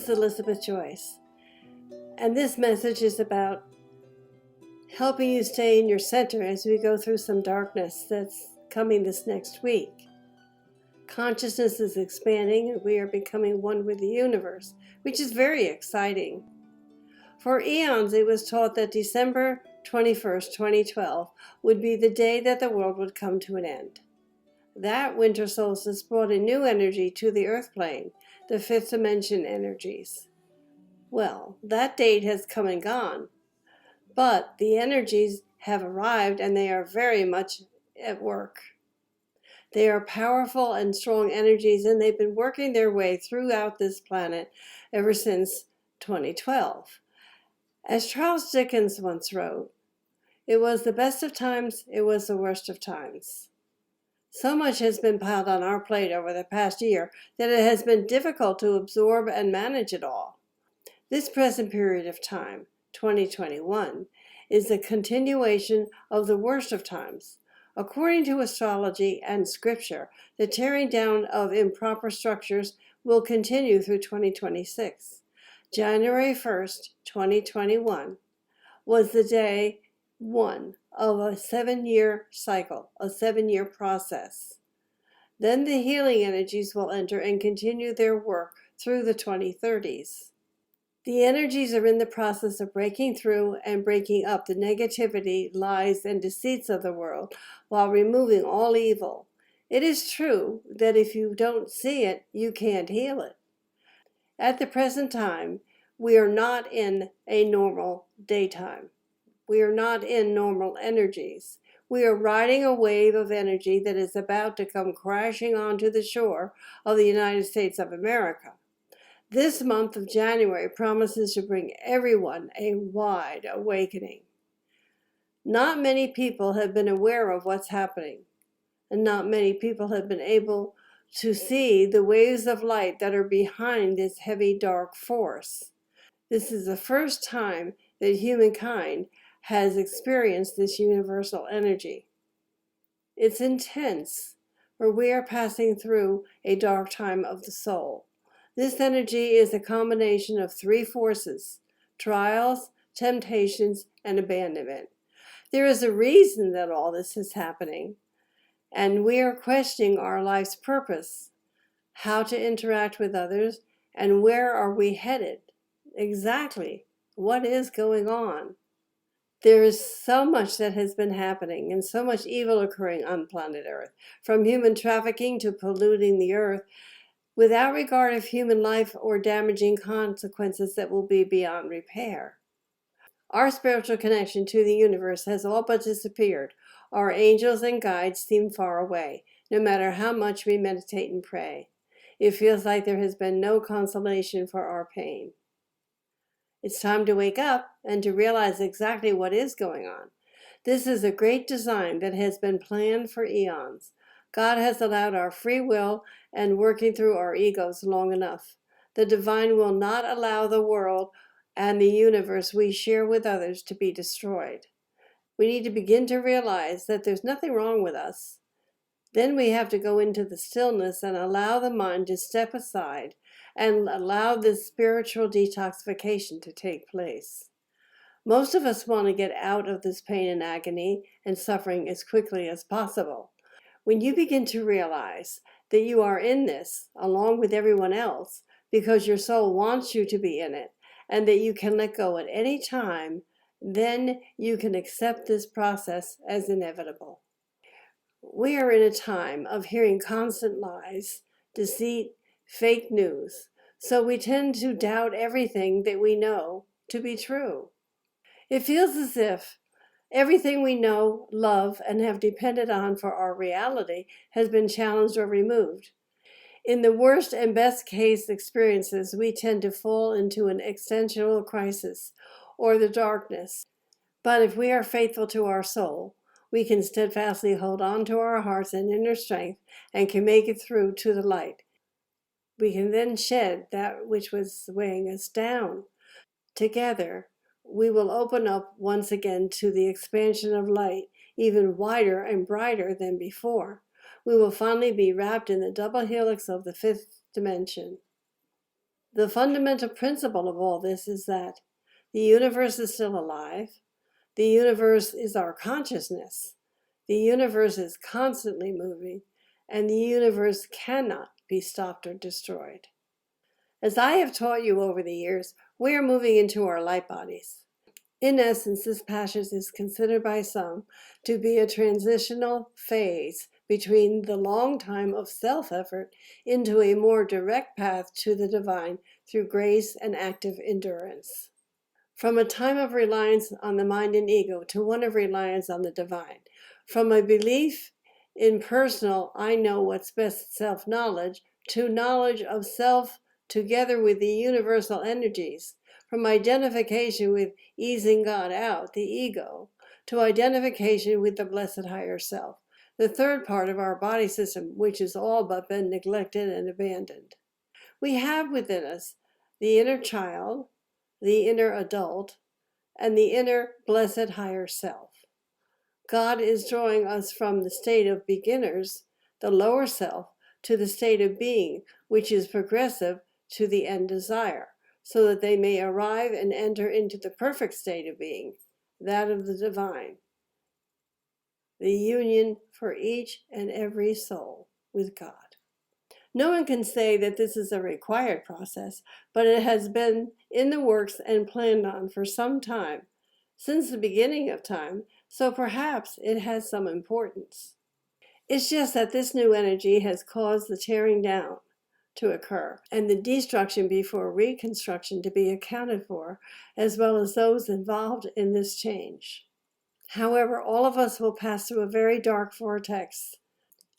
is Elizabeth Joyce, and this message is about helping you stay in your center as we go through some darkness that's coming this next week. Consciousness is expanding and we are becoming one with the universe, which is very exciting. For eons, it was taught that December 21st, 2012 would be the day that the world would come to an end. That winter solstice brought a new energy to the earth plane, the fifth dimension energies. Well, that date has come and gone, but the energies have arrived and they are very much at work. They are powerful and strong energies, and they've been working their way throughout this planet ever since 2012. As Charles Dickens once wrote, "It was the best of times, it was the worst of times." So much has been piled on our plate over the past year that it has been difficult to absorb and manage it all. This present period of time, 2021, is a continuation of the worst of times. According to astrology and scripture, the tearing down of improper structures will continue through 2026. January 1st, 2021 was the day one of a 7-year cycle, a 7-year process. Then the healing energies will enter and continue their work through the 2030s. The energies are in the process of breaking through and breaking up the negativity, lies, and deceits of the world while removing all evil. It is true that if you don't see it, you can't heal it. At the present time, we are not in a normal daytime. We are not in normal energies. We are riding a wave of energy that is about to come crashing onto the shore of the United States of America. This month of January promises to bring everyone a wide awakening. Not many people have been aware of what's happening, and not many people have been able to see the waves of light that are behind this heavy dark force. This is the first time that humankind has experienced this universal energy. It's intense, for we are passing through a dark time of the soul. This energy is a combination of 3 forces: trials, temptations, and abandonment. There is a reason that all this is happening, and we are questioning our life's purpose, how to interact with others, and where are we headed? Exactly, what is going on? There is so much that has been happening and so much evil occurring on planet Earth, from human trafficking to polluting the earth, without regard of human life or damaging consequences that will be beyond repair. Our spiritual connection to the universe has all but disappeared. Our angels and guides seem far away, no matter how much we meditate and pray. It feels like there has been no consolation for our pain. It's time to wake up and to realize exactly what is going on. This is a great design that has been planned for eons. God has allowed our free will and working through our egos long enough. The divine will not allow the world and the universe we share with others to be destroyed. We need to begin to realize that there's nothing wrong with us. Then we have to go into the stillness and allow the mind to step aside and allow this spiritual detoxification to take place. Most of us want to get out of this pain and agony and suffering as quickly as possible. When you begin to realize that you are in this along with everyone else because your soul wants you to be in it and that you can let go at any time, then you can accept this process as inevitable. We are in a time of hearing constant lies, deceit, fake news, so we tend to doubt everything that we know to be true. It feels as if everything we know, love, and have depended on for our reality has been challenged or removed. In the worst and best case experiences, we tend to fall into an existential crisis or the darkness. But if we are faithful to our soul, we can steadfastly hold on to our hearts and inner strength and can make it through to the light. We can then shed that which was weighing us down. Together, we will open up once again to the expansion of light, even wider and brighter than before. We will finally be wrapped in the double helix of the fifth dimension. The fundamental principle of all this is that the universe is still alive. The universe is our consciousness. The universe is constantly moving, and the universe cannot be stopped or destroyed. As I have taught you over the years, we are moving into our light bodies. In essence, this passage is considered by some to be a transitional phase between the long time of self-effort into a more direct path to the divine through grace and active endurance. From a time of reliance on the mind and ego to one of reliance on the divine. From a belief in personal, I know what's best self-knowledge, to knowledge of self together with the universal energies. From identification with easing God out, the ego, to identification with the blessed higher self, the third part of our body system, which has all but been neglected and abandoned. We have within us the inner child, the inner adult, and the inner blessed higher self. God is drawing us from the state of beginners, the lower self, to the state of being, which is progressive to the end desire, so that they may arrive and enter into the perfect state of being, that of the divine, the union for each and every soul with God. No one can say that this is a required process, but it has been in the works and planned on for some time, since the beginning of time, so perhaps it has some importance. It's just that this new energy has caused the tearing down to occur and the destruction before reconstruction to be accounted for, as well as those involved in this change. However, all of us will pass through a very dark vortex,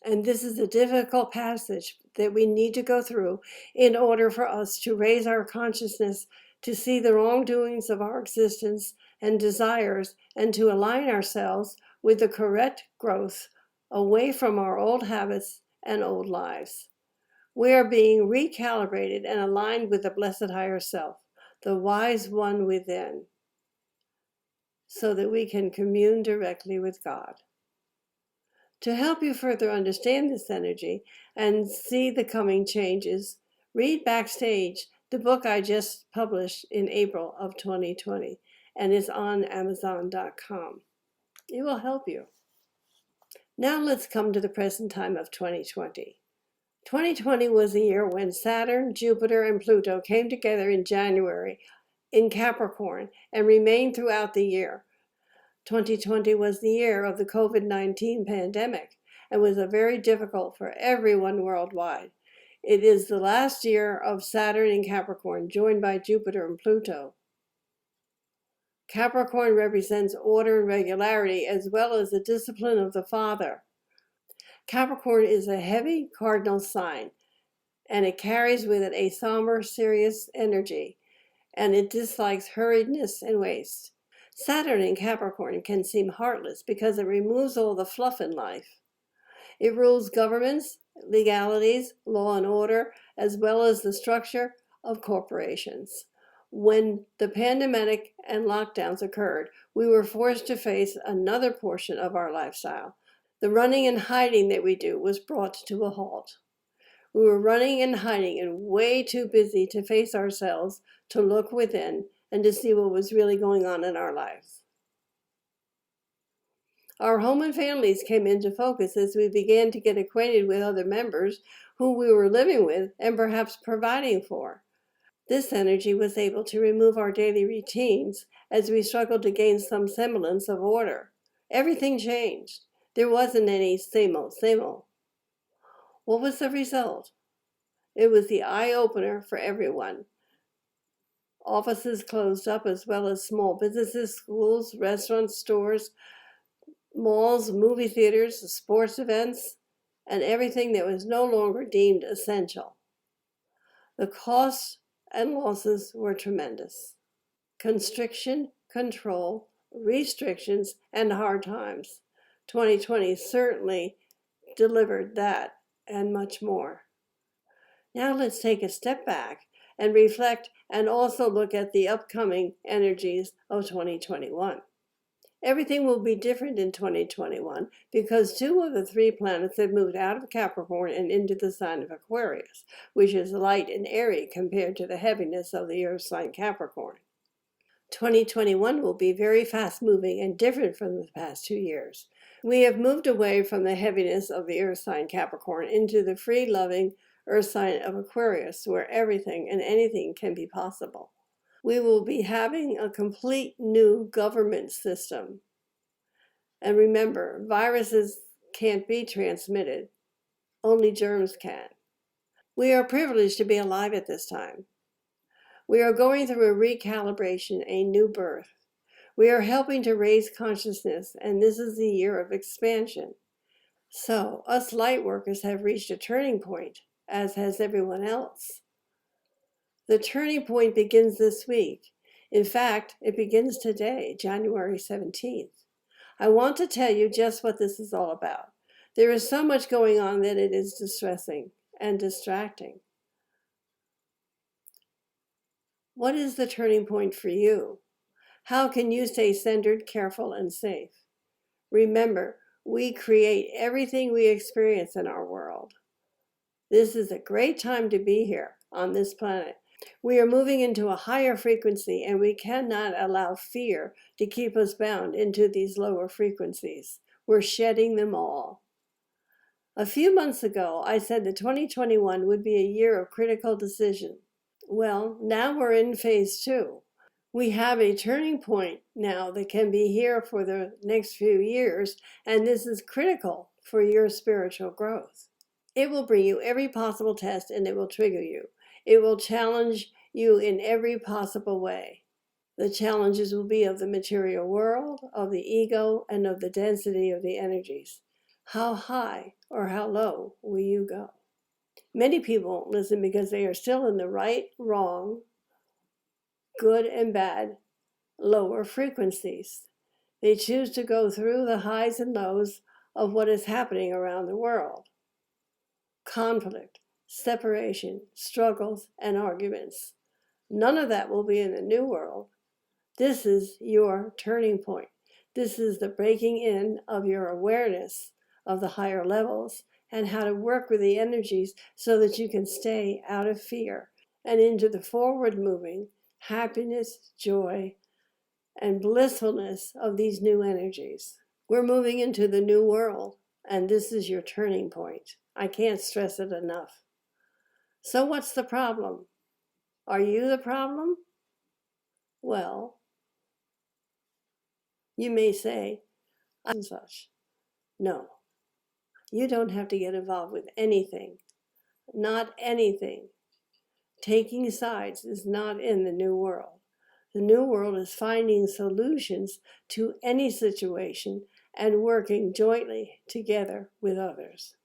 and this is a difficult passage that we need to go through in order for us to raise our consciousness to see the wrongdoings of our existence and desires, and to align ourselves with the correct growth away from our old habits and old lives. We are being recalibrated and aligned with the blessed higher self, the wise one within, so that we can commune directly with God. To help you further understand this energy and see the coming changes, read Backstage, the book I just published in April of 2020, and is on Amazon.com. It will help you. Now let's come to the present time of 2020. 2020 was a year when Saturn, Jupiter, and Pluto came together in January in Capricorn and remained throughout the year. 2020 was the year of the COVID-19 pandemic and was very difficult for everyone worldwide. It is the last year of Saturn in Capricorn, joined by Jupiter and Pluto. Capricorn represents order and regularity, as well as the discipline of the father. Capricorn is a heavy cardinal sign, and it carries with it a somber, serious energy, and it dislikes hurriedness and waste. Saturn in Capricorn can seem heartless because it removes all the fluff in life. It rules governments, legalities, law and order, as well as the structure of corporations. When the pandemic and lockdowns occurred, we were forced to face another portion of our lifestyle. The running and hiding that we do was brought to a halt. We were running and hiding and way too busy to face ourselves, to look within, and to see what was really going on in our lives. Our home and families came into focus as we began to get acquainted with other members who we were living with and perhaps providing for. This energy was able to remove our daily routines as we struggled to gain some semblance of order. Everything changed. There wasn't any same old, same old. What was the result? It was the eye-opener for everyone. Offices closed up, as well as small businesses, schools, restaurants, stores, malls, movie theaters, sports events, and everything that was no longer deemed essential. The costs and losses were tremendous. Constriction, control, restrictions, and hard times. 2020 certainly delivered that and much more. Now let's take a step back and reflect, and also look at the upcoming energies of 2021. Everything will be different in 2021 because 2 of the 3 planets have moved out of Capricorn and into the sign of Aquarius, which is light and airy compared to the heaviness of the earth sign Capricorn. 2021 will be very fast-moving and different from the past 2 years. We have moved away from the heaviness of the earth sign Capricorn into the free-loving earth sign of Aquarius, where everything and anything can be possible. We will be having a complete new government system. And remember, viruses can't be transmitted. Only germs can. We are privileged to be alive at this time. We are going through a recalibration, a new birth. We are helping to raise consciousness, and this is the year of expansion. So, us light workers have reached a turning point, as has everyone else. The turning point begins this week. In fact, it begins today, January 17th. I want to tell you just what this is all about. There is so much going on that it is distressing and distracting. What is the turning point for you? How can you stay centered, careful, and safe? Remember, we create everything we experience in our world. This is a great time to be here on this planet. We are moving into a higher frequency, and we cannot allow fear to keep us bound into these lower frequencies. We're shedding them all. A few months ago, I said that 2021 would be a year of critical decision. Well, now we're in phase 2. We have a turning point now that can be here for the next few years, and this is critical for your spiritual growth. It will bring you every possible test, and it will trigger you. It will challenge you in every possible way. The challenges will be of the material world, of the ego, and of the density of the energies. How high or how low will you go? Many people listen because they are still in the right, wrong, good and bad, lower frequencies. They choose to go through the highs and lows of what is happening around the world. Conflict, separation, struggles, and arguments. None of that will be in the new world. This is your turning point. This is the breaking in of your awareness of the higher levels and how to work with the energies so that you can stay out of fear and into the forward moving happiness, joy, and blissfulness of these new energies. We're moving into the new world, and this is your turning point. I can't stress it enough. So what's the problem? Are you the problem? Well, you may say, I'm such. No, you don't have to get involved with anything. Not anything. Taking sides is not in the new world. The new world is finding solutions to any situation and working jointly together with others.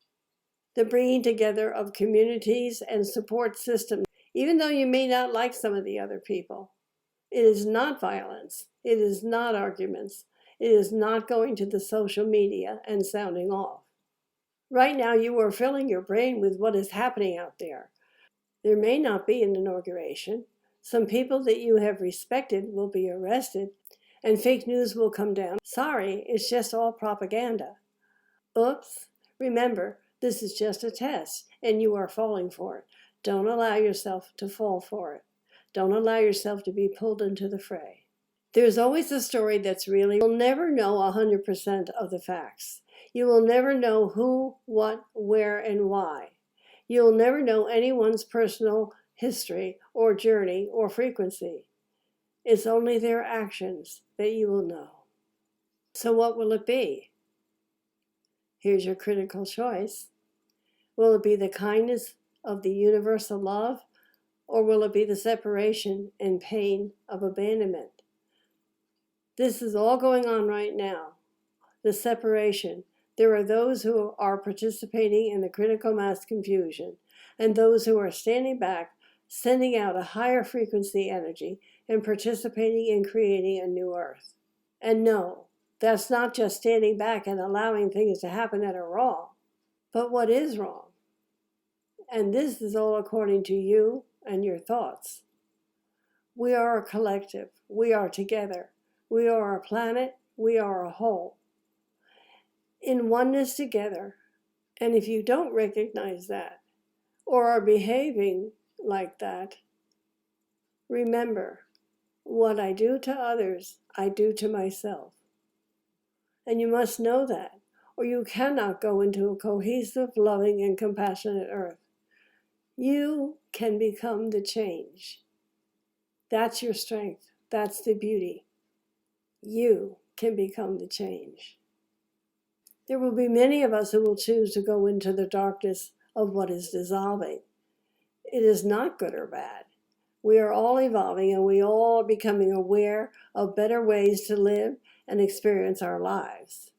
The bringing together of communities and support systems, even though you may not like some of the other people. It is not violence. It is not arguments. It is not going to the social media and sounding off. Right now, you are filling your brain with what is happening out there. There may not be an inauguration. Some people that you have respected will be arrested, and fake news will come down. Sorry, it's just all propaganda. Oops. Remember, this is just a test, and you are falling for it. Don't allow yourself to fall for it. Don't allow yourself to be pulled into the fray. There's always a story that's really, you'll never know 100% of the facts. You will never know who, what, where, and why. You'll never know anyone's personal history or journey or frequency. It's only their actions that you will know. So what will it be? Here's your critical choice. Will it be the kindness of the universal love, or will it be the separation and pain of abandonment? This is all going on right now. The separation. There are those who are participating in the critical mass confusion, and those who are standing back, sending out a higher frequency energy and participating in creating a new earth. And no, that's not just standing back and allowing things to happen that are wrong, but what is wrong. And this is all according to you and your thoughts. We are a collective. We are together. We are a planet. We are a whole, in oneness together. And if you don't recognize that, or are behaving like that, remember, what I do to others, I do to myself. And you must know that, or you cannot go into a cohesive, loving, and compassionate earth. You can become the change. That's your strength. That's the beauty. You can become the change. There will be many of us who will choose to go into the darkness of what is dissolving. It is not good or bad. We are all evolving, and we all are becoming aware of better ways to live and experience our lives.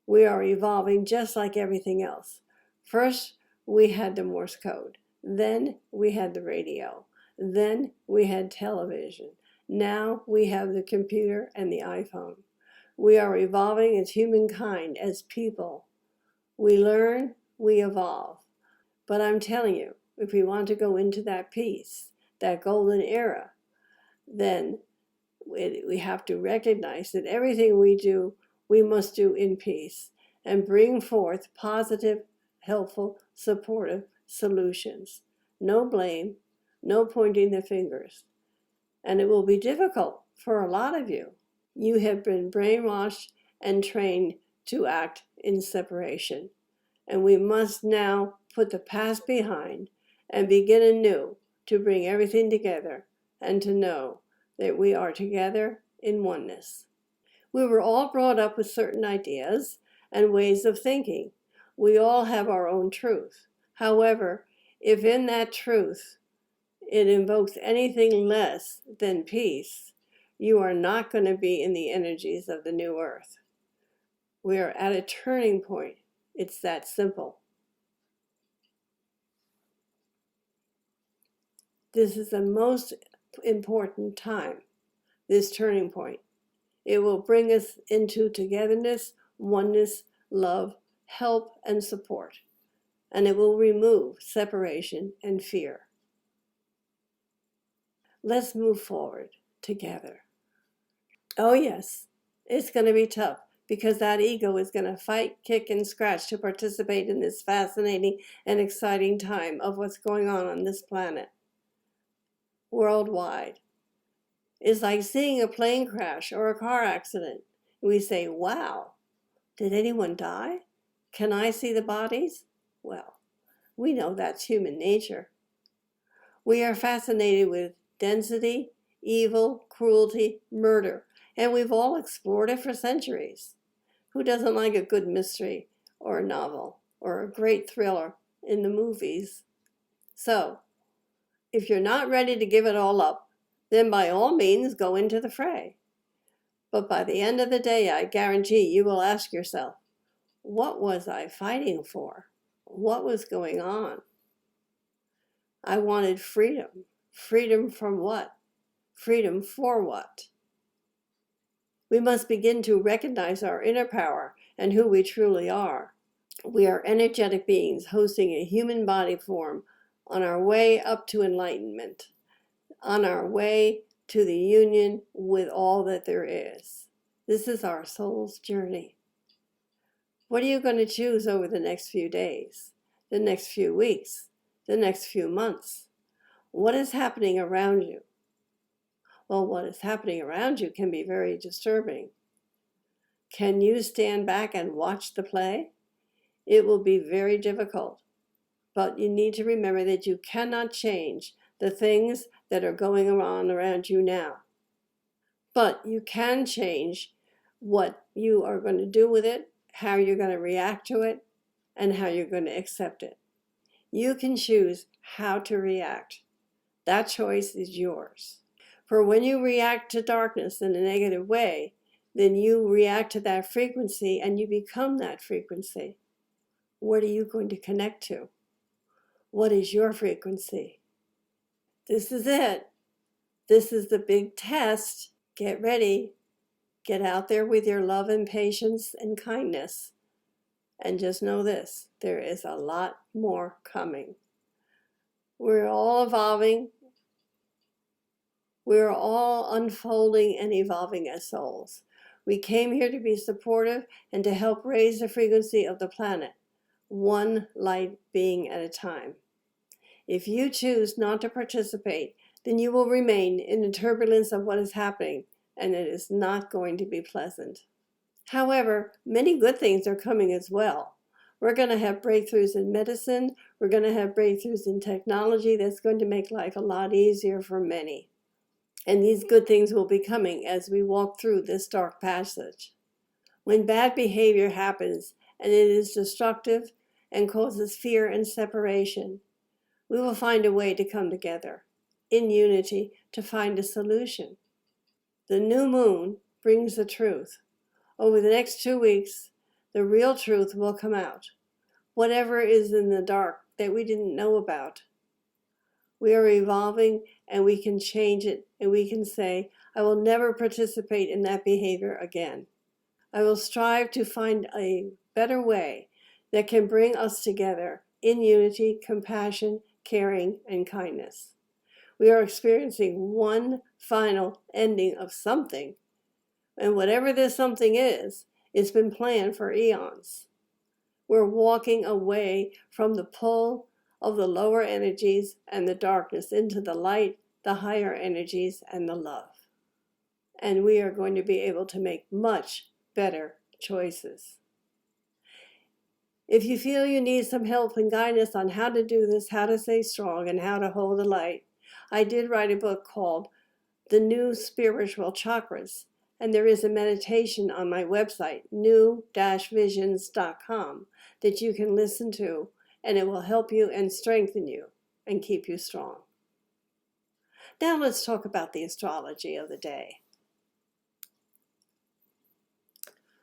We are evolving just like everything else. First, we had the Morse code. Then we had the radio. Then we had television. Now we have the computer and the iPhone. We are evolving as humankind, as people. We learn, we evolve. But I'm telling you, if we want to go into that peace, that golden era, then we have to recognize that everything we do, we must do in peace and bring forth positive, helpful, supportive solutions. No blame, no pointing the fingers. And it will be difficult for a lot of you. You have been brainwashed and trained to act in separation. And we must now put the past behind and begin anew to bring everything together and to know that we are together in oneness. We were all brought up with certain ideas and ways of thinking. We all have our own truth. However, if in that truth it invokes anything less than peace, you are not going to be in the energies of the new earth. We are at a turning point. It's that simple. This is the most important time, this turning point. It will bring us into togetherness, oneness, love, help, and support. And it will remove separation and fear. Let's move forward together. Oh yes, it's going to be tough because that ego is going to fight, kick, and scratch to participate in this fascinating and exciting time of what's going on this planet. Worldwide. It's like seeing a plane crash or a car accident. We say, wow, did anyone die? Can I see the bodies? Well, we know that's human nature. We are fascinated with density, evil, cruelty, murder, and we've all explored it for centuries. Who doesn't like a good mystery or a novel or a great thriller in the movies? So, if you're not ready to give it all up, then by all means go into the fray. But by the end of the day, I guarantee you will ask yourself, what was I fighting for? What was going on? I wanted freedom. Freedom from what? Freedom for what? We must begin to recognize our inner power and who we truly are. We are energetic beings hosting a human body form on our way up to enlightenment, on our way to the union with all that there is. This is our soul's journey. What are you going to choose over the next few days, the next few weeks, the next few months? What is happening around you? Well, what is happening around you can be very disturbing. Can you stand back and watch the play? It will be very difficult, but you need to remember that you cannot change the things that are going on around you now. But you can change what you are going to do with it, how you're going to react to it, and how you're going to accept it. You can choose how to react. That choice is yours. For when you react to darkness in a negative way, then you react to that frequency and you become that frequency. What are you going to connect to? What is your frequency? This is it. This is the big test. Get ready. Get out there with your love and patience and kindness. And just know this, there is a lot more coming. We're all evolving. We're all unfolding and evolving as souls. We came here to be supportive and to help raise the frequency of the planet, one light being at a time. If you choose not to participate, then you will remain in the turbulence of what is happening, and it is not going to be pleasant. However, many good things are coming as well. We're going to have breakthroughs in medicine. We're going to have breakthroughs in technology that's going to make life a lot easier for many. And these good things will be coming as we walk through this dark passage. When bad behavior happens and it is destructive and causes fear and separation, we will find a way to come together in unity to find a solution. The new moon brings the truth. Over the next 2 weeks, the real truth will come out. Whatever is in the dark that we didn't know about. We are evolving and we can change it, and we can say, I will never participate in that behavior again. I will strive to find a better way that can bring us together in unity, compassion, caring, and kindness. We are experiencing one final ending of something, and whatever this something is, it's been planned for eons. We're walking away from the pull of the lower energies and the darkness into the light, the higher energies, and the love. And we are going to be able to make much better choices. If you feel you need some help and guidance on how to do this, how to stay strong, and how to hold the light, I did write a book called The New Spiritual Chakras, and there is a meditation on my website, new-visions.com, that you can listen to, and it will help you and strengthen you and keep you strong. Now let's talk about the astrology of the day.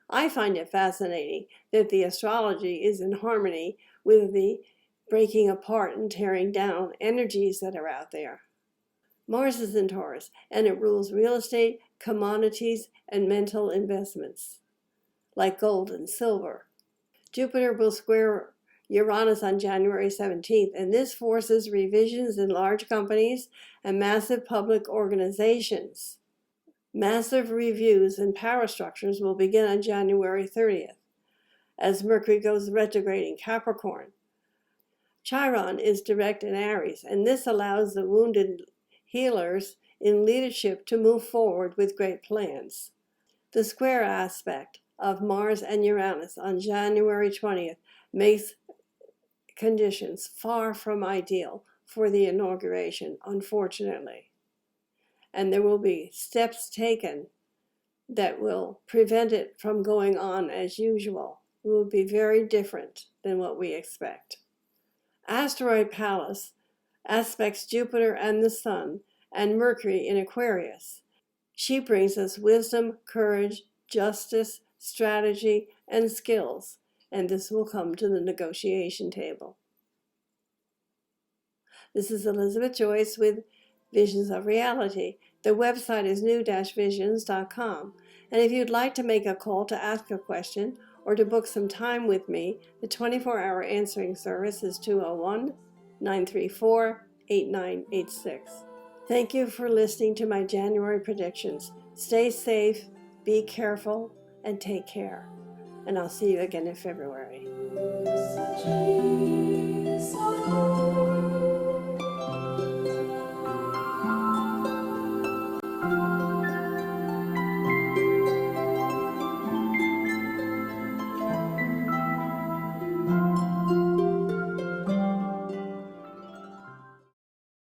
I find it fascinating that the astrology is in harmony with the breaking apart and tearing down energies that are out there. Mars is in Taurus, and it rules real estate, commodities, and mental investments, like gold and silver. Jupiter will square Uranus on January 17th, and this forces revisions in large companies and massive public organizations. Massive reviews in power structures will begin on January 30th, as Mercury goes retrograde in Capricorn. Chiron is direct in Aries, and this allows the wounded healers in leadership to move forward with great plans. The square aspect of Mars and Uranus on January 20th makes conditions far from ideal for the inauguration, unfortunately. And there will be steps taken that will prevent it from going on as usual. It will be very different than what we expect. Asteroid Pallas aspects Jupiter and the Sun and Mercury in Aquarius. She brings us wisdom, courage, justice, strategy, and skills, and this will come to the negotiation table. This is Elizabeth Joyce with Visions of Reality. The website is new-visions.com, and if you'd like to make a call to ask a question or to book some time with me, the 24-hour answering service is 201-934-8986. Thank you for listening to my January predictions. Stay safe, be careful, and take care. And I'll see you again in February.